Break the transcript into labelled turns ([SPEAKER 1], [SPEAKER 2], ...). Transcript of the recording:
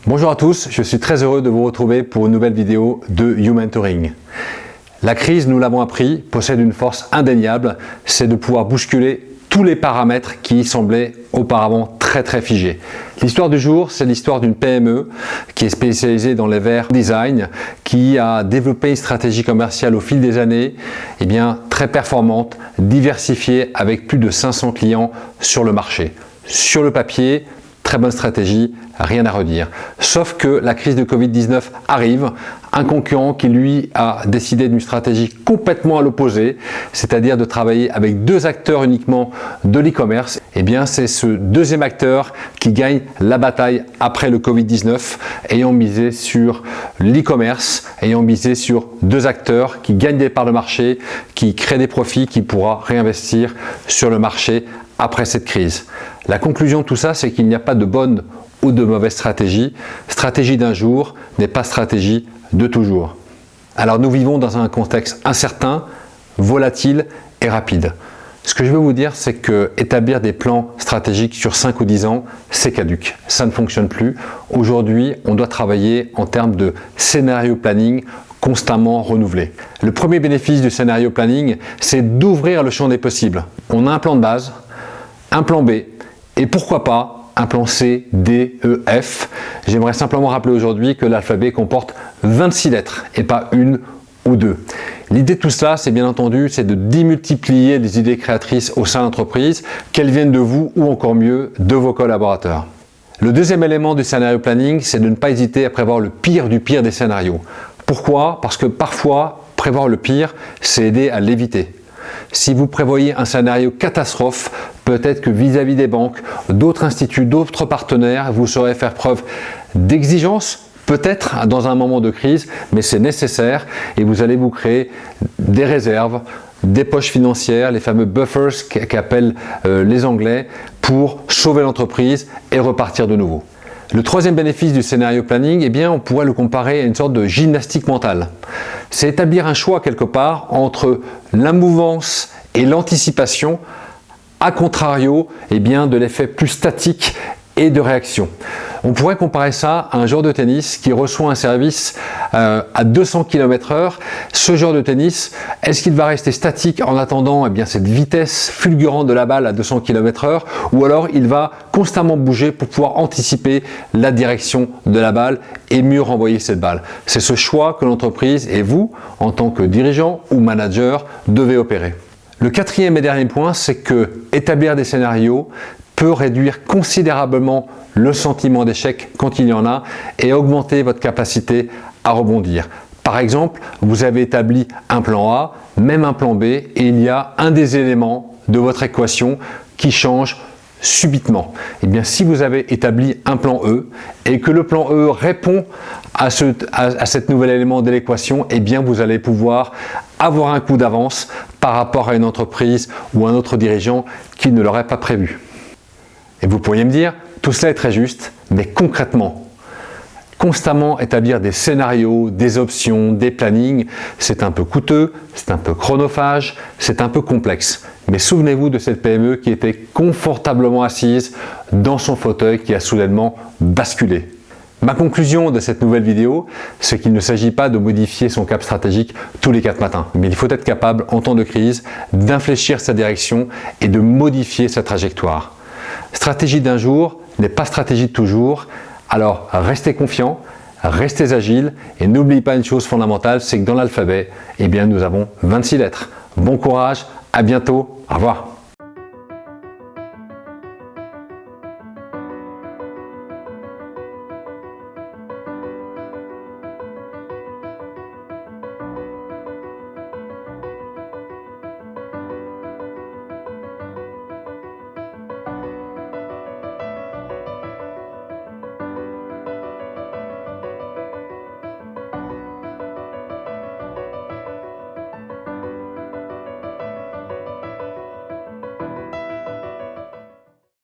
[SPEAKER 1] Bonjour à tous, je suis très heureux de vous retrouver pour une nouvelle vidéo de YouMentoring. La crise, nous l'avons appris, possède une force indéniable, c'est de pouvoir bousculer tous les paramètres qui semblaient auparavant très figés. L'histoire du jour, c'est l'histoire d'une PME qui est spécialisée dans les verres design, qui a développé une stratégie commerciale au fil des années, très performante, diversifiée, avec plus de 500 clients sur le marché. Sur le papier, très bonne stratégie, rien à redire. Sauf que la crise de Covid-19 arrive, un concurrent qui lui a décidé d'une stratégie complètement à l'opposé, c'est-à-dire de travailler avec deux acteurs uniquement de l'e-commerce. C'est ce deuxième acteur qui gagne la bataille après le Covid-19, ayant misé sur l'e-commerce, ayant misé sur deux acteurs qui gagnent des parts de marché, qui créent des profits, qui pourra réinvestir sur le marché après cette crise. La conclusion de tout ça, c'est qu'il n'y a pas de bonne ou de mauvaise stratégie. Stratégie d'un jour n'est pas stratégie de toujours. Alors nous vivons dans un contexte incertain, volatile et rapide. Ce que je veux vous dire, c'est que établir des plans stratégiques sur 5 ou 10 ans, c'est caduque. Ça ne fonctionne plus. Aujourd'hui, on doit travailler en termes de scénario planning constamment renouvelé. Le premier bénéfice du scénario planning, c'est d'ouvrir le champ des possibles. On a un plan de base, un plan B, et pourquoi pas un plan C, D, E, F. J'aimerais simplement rappeler aujourd'hui que l'alphabet comporte 26 lettres et pas une ou deux. L'idée de tout cela, c'est bien entendu, c'est de démultiplier les idées créatrices au sein de l'entreprise, qu'elles viennent de vous ou encore mieux, de vos collaborateurs. Le deuxième élément du scénario planning, c'est de ne pas hésiter à prévoir le pire du pire des scénarios. Pourquoi? Parce que parfois, prévoir le pire, c'est aider à l'éviter. Si vous prévoyez un scénario catastrophe, peut-être que vis-à-vis des banques, d'autres instituts, d'autres partenaires, vous saurez faire preuve d'exigence, peut-être dans un moment de crise, mais c'est nécessaire et vous allez vous créer des réserves, des poches financières, les fameux buffers qu'appellent les Anglais, pour sauver l'entreprise et repartir de nouveau. Le troisième bénéfice du scénario planning, on pourrait le comparer à une sorte de gymnastique mentale. C'est établir un choix quelque part entre la mouvance et l'anticipation, à contrario de l'effet plus statique et de réaction. On pourrait comparer ça à un joueur de tennis qui reçoit un service à 200 km/h. Ce joueur de tennis, est-ce qu'il va rester statique en attendant cette vitesse fulgurante de la balle à 200 km/h, ou alors il va constamment bouger pour pouvoir anticiper la direction de la balle et mieux renvoyer cette balle? C'est ce choix que l'entreprise et vous, en tant que dirigeant ou manager, devez opérer. Le quatrième et dernier point, c'est que établir des scénarios peut réduire considérablement le sentiment d'échec quand il y en a et augmenter votre capacité à rebondir. Par exemple, vous avez établi un plan A, même un plan B, et il y a un des éléments de votre équation qui change subitement. Si vous avez établi un plan E et que le plan E répond à cet nouvel élément de l'équation, vous allez pouvoir avoir un coup d'avance par rapport à une entreprise ou un autre dirigeant qui ne l'aurait pas prévu. Et vous pourriez me dire, tout cela est très juste, mais concrètement, constamment établir des scénarios, des options, des plannings, c'est un peu coûteux, c'est un peu chronophage, c'est un peu complexe. Mais souvenez-vous de cette PME qui était confortablement assise dans son fauteuil qui a soudainement basculé. Ma conclusion de cette nouvelle vidéo, c'est qu'il ne s'agit pas de modifier son cap stratégique tous les 4 matins, mais il faut être capable, en temps de crise, d'infléchir sa direction et de modifier sa trajectoire. Stratégie d'un jour n'est pas stratégie de toujours, alors restez confiants, restez agiles et n'oubliez pas une chose fondamentale, c'est que dans l'alphabet, nous avons 26 lettres. Bon courage, à bientôt, au revoir.